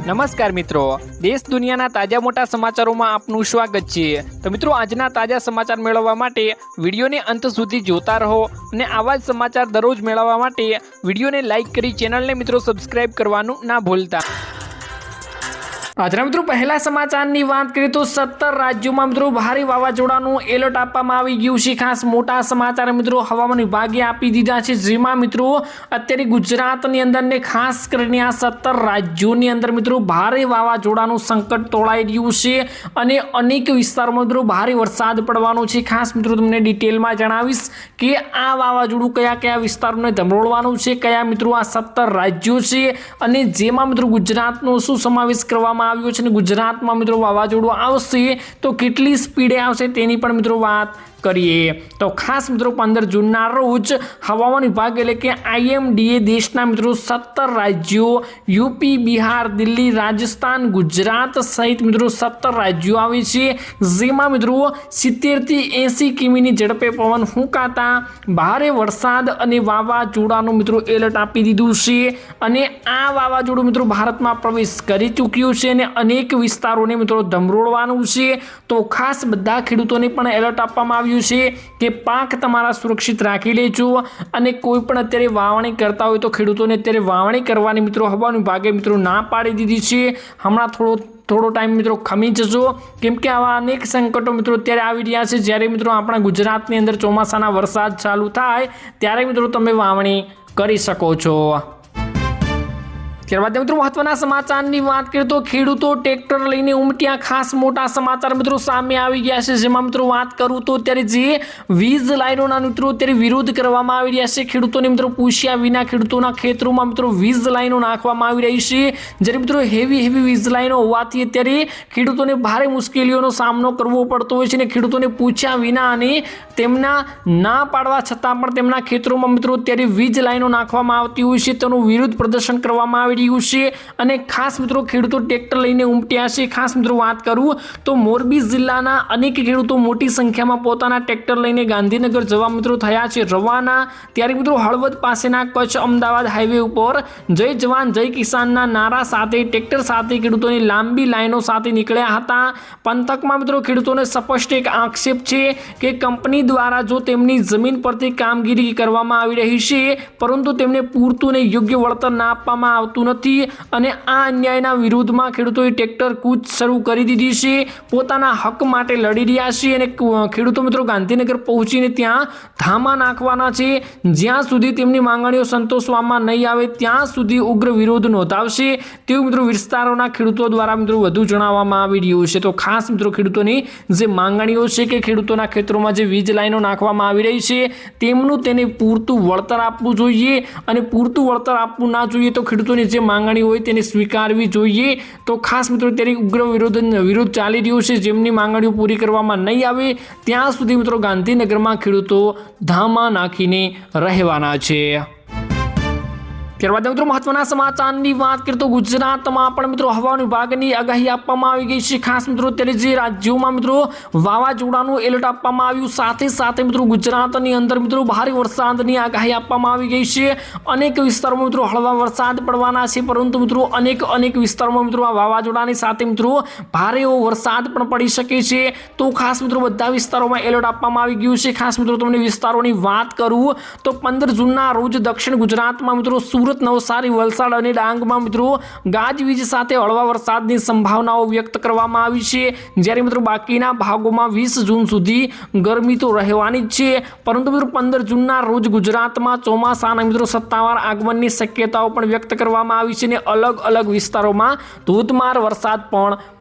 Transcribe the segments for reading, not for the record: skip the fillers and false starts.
નમસ્કાર મિત્રો, દેશ દુનિયાના તાજા મોટા સમાચારોમાં આપનું સ્વાગત છે। તો મિત્રો, આજના તાજા સમાચાર મેળવવા માટે વિડીયોને અંત સુધી જોતા રહો અને આવા જ સમાચાર દરરોજ મેળવવા માટે વિડીયોને લાઇક કરી ચેનલને મિત્રો સબસ્ક્રાઇબ કરવાનું ના ભૂલતા। આજના મિત્રો પહેલા સમાચારની વાત કરીએ તો 17 રાજ્યોમાં મિત્રો ભારે વાવાઝોડાનું એલર્ટ આપવામાં આવી ગયું છે। ખાસ મોટા સમાચાર મિત્રો હવામાન વિભાગે આપી દીધા છે, જેમાં મિત્રો અત્યારે ગુજરાતની અંદર ને ખાસ કરીને આ 17 રાજ્યોની અંદર મિત્રો ભારે વાવાઝોડાનું સંકટ તોળાઈ રહ્યું છે અને અનેક વિસ્તારોમાં મિત્રો ભારે વરસાદ પડવાનો છે। ખાસ મિત્રો તમને ડિટેલમાં જણાવીશ કે આ વાવાઝોડું કયા કયા વિસ્તારોને ધમરોળવાનું છે, કયા મિત્રો આ 17 રાજ્યો છે અને જેમાં મિત્રો ગુજરાતનો શું સમાવેશ કરવામાં આવ્યો છે। ગુજરાતમાં મિત્રો વાવાઝોડું આવશે તો કેટલી સ્પીડે આવશે તેની પણ મિત્રો વાત કરીએ તો ખાસ મિત્રો 15 જૂનના રોજ હવામાન વિભાગ એટલે કે IMDએ દેશના મિત્રો 17 રાજ્યો યુપી, બિહાર, દિલ્હી, રાજસ્થાન, ગુજરાત સહિત મિત્રો 17 રાજ્યો આવે છે, જેમાં મિત્રો 70 થી 80 કિમીની ઝડપે પવન ફૂંકાતા ભારે વરસાદ અને વાવાઝોડાનું મિત્રો એલર્ટ આપી દીધું છે અને આ વાવાઝોડું મિત્રો ભારતમાં પ્રવેશ કરી ચૂક્યું છે અને અનેક વિસ્તારોને મિત્રો ધમરોળવાનું છે। તો ખાસ બધા ખેડૂતોને પણ એલર્ટ આપવામાં આવ્યું છે કે પાક તમારા સુરક્ષિત રાખી લેજો અને કોઈ પણ અત્યારે વાવણી કરતા હોય તો ખેડૂતોને અત્યારે વાવણી કરવાની મિત્રો હવામાન વિભાગે મિત્રો ના પાડી દીધી છે। હમણાં થોડો ટાઈમ મિત્રો ખમી જજો, કેમ કે આવા અનેક સંકટો મિત્રો અત્યારે આવી રહ્યા છે। જ્યારે મિત્રો આપણા ગુજરાતની અંદર ચોમાસાના વરસાદ ચાલુ થાય ત્યારે મિત્રો તમે વાવણી કરી શકો છો। ત્યારબાદ મિત્રો મહત્વના સમાચારની વાત કરીએ તો ખેડૂતો ટ્રેક્ટર લઈને ઉમટ્યા। ખાસ મોટા સમાચાર મિત્રો સામે આવી ગયા છે, જેમાં મિત્રો વાત કરું તો અત્યારે જે વીજ લાઈનોના મિત્રો અત્યારે વિરોધ કરવામાં આવી રહ્યા છે। ખેડૂતોને મિત્રો પૂછ્યા વિના ખેડૂતોના ખેતરોમાં મિત્રો વીજ લાઈનો નાખવામાં આવી રહી છે, જ્યારે મિત્રો હેવી વીજ લાઈનો હોવાથી અત્યારે ખેડૂતોને ભારે મુશ્કેલીઓનો સામનો કરવો પડતો હોય છે અને ખેડૂતોને પૂછ્યા વિના અને તેમના ના પાડવા છતાં પણ તેમના ખેતરોમાં મિત્રો અત્યારે વીજ લાઈનો નાખવામાં આવતી હોય છે, તેનું વિરોધ પ્રદર્શન કરવામાં આવી રહ્યું છે અને ખાસ મિત્રો ખેડૂતો ટ્રેક્ટર લઈને ઉમટ્યા છે। ખાસ મિત્રો વાત કરું તો મોરબી જિલ્લાના અનેક ખેડૂતો મોટી સંખ્યામાં પોતાના ટ્રેક્ટર લઈને ગાંધીનગર જવા મિત્રો થયા છે રવાના। ત્યારે મિત્રો હળવદ પાસેના કચ્છ અમદાવાદ હાઈવે ઉપર જય જવાન જય કિસાનના નારા સાથે ટ્રેક્ટર સાથે ખેડૂતોની લાંબી લાઈનો સાથે નીકળ્યા હતા। પંથકમાં મિત્રો ખેડૂતોને સ્પષ્ટ એક આક્ષેપ છે કે કંપની દ્વારા જો તેમની જમીન પરથી કામગીરી કરવામાં આવી રહી છે, પરંતુ તેમને પૂરતું અને યોગ્ય વળતર ના આપવામાં આવતું નથી અને આ અન્યાયના વિરુદ્ધમાં ખેડૂતોએ ટ્રેક્ટર કૂચ શરૂ કરી દીધી છે, પોતાના હક માટે લડી રહ્યા છે અને ખેડૂતો મિત્રો ગાંધીનગર પહોંચીને ત્યાં ધામા નાખવાના છે। જ્યાં સુધી તેમની માંગણીઓ સંતોષવામાં નહીં આવે ત્યાં સુધી ઉગ્ર વિરોધ નોંધાવશે તેવું મિત્રો વિસ્તારોના ખેડૂતો દ્વારા મિત્રો વધુ જણાવવામાં આવી રહ્યું છે। તો ખાસ મિત્રો ખેડૂતોની જે માંગણીઓ છે કે ખેડૂતોના ખેતરોમાં જે વીજ લાઈનો નાખવામાં આવી રહી છે તેમનું તેને પૂરતું વળતર આપવું જોઈએ અને પૂરતું વળતર આપવું ના જોઈએ તો ખેડૂતોની જે માંગણી હોય તેને સ્વીકારવી જોઈએ। તો ખાસ મિત્રો ત્યારે ઉગ્ર વિરોધ ચાલી રહ્યો છે, જેમની માંગણીઓ પૂરી કરવામાં નહીં આવે ત્યાં સુધી મિત્રો ગાંધીનગરમાં ખેડૂતો ધામા નાખીને રહેવાના છે। ત્યારબાદ મિત્રો મહત્વના સમાચારની વાત કરીએ તો ગુજરાતમાં પણ મિત્રો હવામાન વિભાગની આગાહી આપવામાં આવી ગઈ છે। ખાસ મિત્રો અત્યારે જે રાજ્યોમાં મિત્રો વાવાઝોડાનું એલર્ટ આપવામાં આવ્યું, સાથે મિત્રો ગુજરાતની અંદર મિત્રો ભારે વરસાદની આગાહી આપવામાં આવી ગઈ છે। અનેક વિસ્તારોમાં મિત્રો હળવા વરસાદ પડવાના છે, પરંતુ મિત્રો અનેક વિસ્તારોમાં મિત્રો આ વાવાઝોડાની સાથે મિત્રો ભારે એવો વરસાદ પણ પડી શકે છે। તો ખાસ મિત્રો બધા વિસ્તારોમાં એલર્ટ આપવામાં આવી ગયું છે। ખાસ મિત્રો તમને વિસ્તારોની વાત કરું તો 15 જૂનના રોજ દક્ષિણ ગુજરાતમાં મિત્રો સુરત, નવસારી, વલસાડ અને ડાંગમાં મિત્રો ગાજવીજ સાથે હળવા વરસાદની સંભાવનાઓ વ્યક્ત કરવામાં આવી છે, જ્યારે મિત્રો બાકીના ભાગોમાં 20 જૂન સુધી ગરમી તો રહેવાની જ છે, પરંતુ મિત્રો 15 જૂનના રોજ ગુજરાતમાં ચોમાસાના મિત્રો સત્તાવાર આગમનની શક્યતાઓ પણ વ્યક્ત કરવામાં આવી છે અને અલગ વિસ્તારોમાં ધોધમાર વરસાદ પણ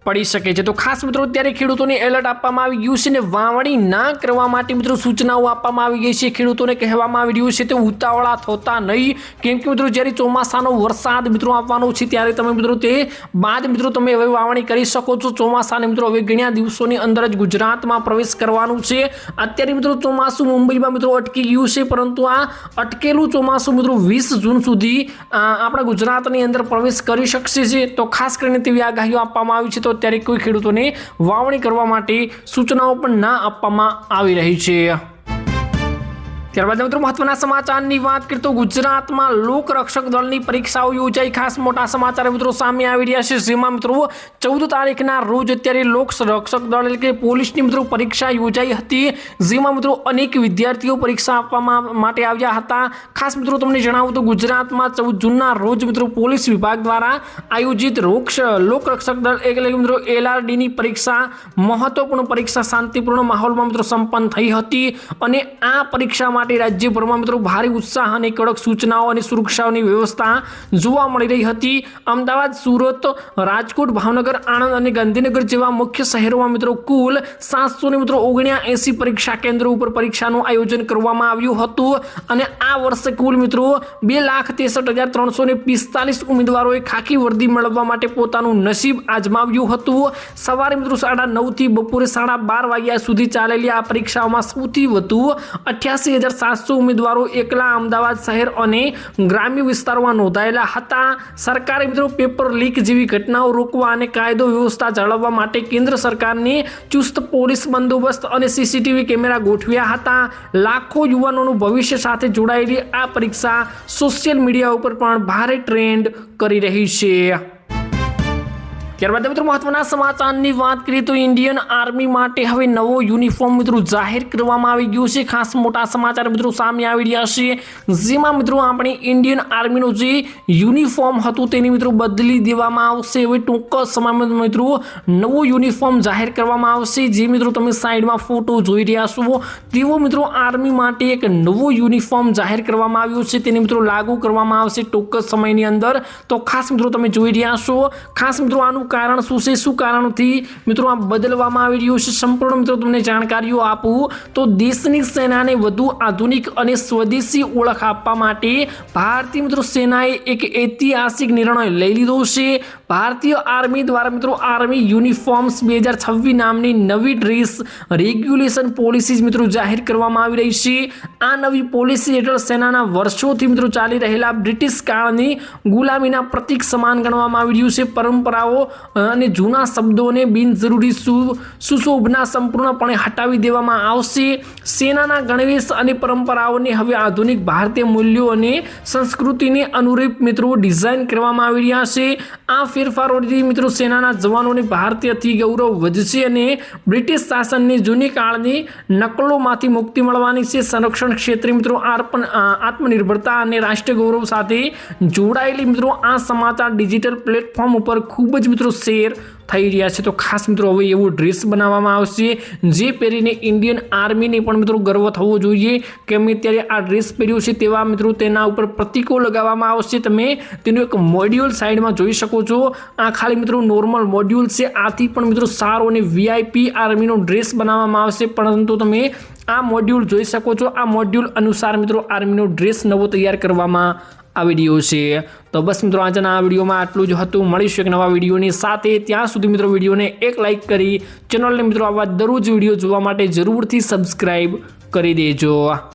પડી શકે છે। તો ખાસ મિત્રો અત્યારે ખેડૂતોને એલર્ટ આપવામાં આવી ગયું છે અને વાવણી ના કરવા માટે મિત્રો સૂચનાઓ આપવામાં આવી ગઈ છે। ખેડૂતોને કહેવામાં આવી રહ્યું છે તે ઉતાવળા થતા નહીં, કેમ કે મિત્રો જ્યારે ચોમાસાનો વરસાદ મિત્રો આવવાનો છે ત્યારે તમે મિત્રો તે બાદ મિત્રો તમે હવે વાવણી કરી શકો છો। ચોમાસાને મિત્રો હવે ઘણા દિવસોની અંદર જ ગુજરાતમાં પ્રવેશ કરવાનું છે। અત્યારે મિત્રો ચોમાસું મુંબઈમાં મિત્રો અટકી ગયું છે, પરંતુ આ અટકેલું ચોમાસું મિત્રો 20 જૂન સુધી આપણા ગુજરાતની અંદર પ્રવેશ કરી શકશે છે। તો ખાસ કરીને તેવી આગાહીઓ આપવામાં આવી છે, તો ત્યારે કોઈ ખેડૂતોને વાવણી કરવા માટે સૂચનાઓ પણ ના આપવામાં આવી રહી છે। ત્યારબાદ મિત્રો મહત્વના સમાચારની વાત કરીએ તો ગુજરાતમાં લોકરક્ષક દળની પરીક્ષાઓ યોજાઈ ખાસ મોટા સમાચાર મિત્રો સામે આવી રહ્યા છે, જેમાં મિત્રો 14 તારીખના રોજ અત્યારે લોકરક્ષક દળ એટલે કે પોલીસની મિત્રો પરીક્ષા યોજાઈ હતી, જેમાં મિત્રો અનેક વિદ્યાર્થીઓ પરીક્ષા આપવા માટે આવ્યા હતા। ખાસ મિત્રો તમને જણાવું તો ગુજરાતમાં 14 જૂનના રોજ મિત્રો પોલીસ વિભાગ દ્વારા આયોજિત લોકરક્ષક દળ એટલે મિત્રો LRD ની પરીક્ષા મહત્વપૂર્ણ પરીક્ષા શાંતિપૂર્ણ માહોલમાં મિત્રો સંપન્ન થઈ હતી અને આ પરીક્ષા માટે રાજ્યભરમાં મિત્રો ભારે ઉત્સાહ અને કડક સૂચનાઓ અને સુરક્ષાની વ્યવસ્થા જોવા મળી રહી હતી। અમદાવાદ, સુરત, રાજકોટ, ભાવનગર, આણંદ અને ગાંધીનગર જેવા મુખ્ય શહેરોમાં મિત્રો કુલ 779 પરીક્ષા કેન્દ્રો ઉપર પરીક્ષાનું આયોજન કરવામાં આવ્યું હતું અને આ વર્ષે કુલ મિત્રો 2,63,345 ઉમેદવારોએ ખાકી વર્દી મેળવવા માટે પોતાનું નસીબ આજમાવ્યું હતું। સવારે મિત્રો 9:30 થી બપોરે 12:30 વાગ્યા સુધી ચાલેલી આ પરીક્ષાઓમાં સૌથી વધુ 88,700 ઉમેદવારો એકલા અમદાવાદ શહેર અને ગ્રામ્ય વિસ્તારોમાં નોંધાયેલા હતા। સરકારે મિત્રો પેપર લીક જેવી ઘટનાઓ રોકવા અને કાયદો વ્યવસ્થા જાળવવા માટે કેન્દ્ર સરકારની ચુસ્ત પોલીસ બંદોબસ્ત અને CCTV કેમેરા ગોઠવ્યા હતા। લાખો યુવાનોનું ભવિષ્ય સાથે જોડાયેલી આ પરીક્ષા સોશિયલ મીડિયા ઉપર પણ ભારે ટ્રેન્ડ કરી રહી છે। ત્યારબાદ મિત્રો મહત્વના સમાચારની વાત કરીએ તો ઇન્ડિયન આર્મી માટે હવે નવો યુનિફોર્મ મિત્રો જાહેર કરવામાં આવી ગયો છે। ખાસ મોટા સમાચાર મિત્રો સામે આવી રહ્યા છે, જેમાં મિત્રો આપણે ઇન્ડિયન આર્મીનું જે યુનિફોર્મ હતું તેની મિત્રો બદલી દેવામાં આવશે। હવે ટૂંક સમયમાં મિત્રો નવો યુનિફોર્મ જાહેર કરવામાં આવશે, જે મિત્રો તમે સાઈડમાં ફોટો જોઈ રહ્યા છો તેવો મિત્રો આર્મી માટે એક નવો યુનિફોર્મ જાહેર કરવામાં આવ્યો છે, તેને મિત્રો લાગુ કરવામાં આવશે ટૂંક સમયની અંદર। તો ખાસ મિત્રો તમે જોઈ રહ્યા છો। ખાસ મિત્રો આનું કારણ શું છે, શું કારણથી મિત્રો આ બદલવામાં આવી રહ્યું છે, સંપૂર્ણ મિત્રો તમને જાણકારીઓ આપું તો દેશની સેનાને વધુ આધુનિક અને સ્વદેશી ઓળખ આપવા માટે ભારતીય મિત્રો સેનાએ એક ઐતિહાસિક નિર્ણય લઈ લીધો છે। ભારતીય આર્મી દ્વારા મિત્રો આર્મી યુનિફોર્મ્સ 2026 નામની નવી ડ્રેસ રેગ્યુલેશન પોલિસી મિત્રો જાહેર કરવામાં આવી રહી છે। આ નવી પોલિસી હેઠળ સેનાના વર્ષોથી મિત્રો ચાલી રહેલા બ્રિટિશ કાળની ગુલામીના પ્રતીક સમાન ગણવામાં આવી રહ્યું છે। પરંપરાઓ અને જૂના શબ્દોને બિનજરૂરી સુશોભના સંપૂર્ણપણે હટાવી દેવામાં આવશે। સેનાના ગણવેશ અને પરંપરાઓને હવે આધુનિક ભારતીય મૂલ્યો અને સંસ્કૃતિને અનુરૂપ મિત્રો ડિઝાઇન કરવામાં આવી રહ્યા છે। આ ફેરફારોથી મિત્રો સેનાના જવાનોને ભારતીયથી ગૌરવ વધશે અને બ્રિટિશ શાસનની જૂની કાળની નકલોમાંથી મુક્તિ મળવાની છે। સંરક્ષણ ક્ષેત્રે મિત્રો આત્મનિર્ભરતા અને રાષ્ટ્રીય ગૌરવ સાથે જોડાયેલી મિત્રો આ સમાચાર ડિજિટલ પ્લેટફોર્મ ઉપર ખૂબ જ મિત્રો શેર થઈ રહ્યા છે। તો ખાસ મિત્રો હવે એવો ડ્રેસ બનાવવામાં આવશે જે પહેરીને ઇન્ડિયન આર્મીને પણ મિત્રો ગર્વ થવો જોઈએ કે અમે અત્યારે આ ડ્રેસ પહેર્યો છે તેવા મિત્રો તેના ઉપર પ્રતીકો લગાવવામાં આવશે। તમે તેનું એક મોડ્યુલ સાઈડમાં જોઈ શકો છો, આ ખાલી મિત્રો નોર્મલ મોડ્યુલ છે, આથી પણ મિત્રો સારો અને VIP આર્મીનો ડ્રેસ બનાવવામાં આવશે, પરંતુ તમે આ મોડ્યુલ જોઈ શકો છો। આ મોડ્યુલ અનુસાર મિત્રો આર્મીનો ડ્રેસ નવો તૈયાર કરવામાં આવી રહ્યો છે। તો બસ મિત્રો આજના આ વિડીયોમાં આટલું જ હતું। મળીશું એક નવા વિડીયોની સાથે, ત્યાં સુધી મિત્રો વિડીયોને એક લાઇક કરી ચેનલને મિત્રો આવા દરરોજ વિડીયો જોવા માટે જરૂરથી સબસ્ક્રાઈબ કરી દેજો।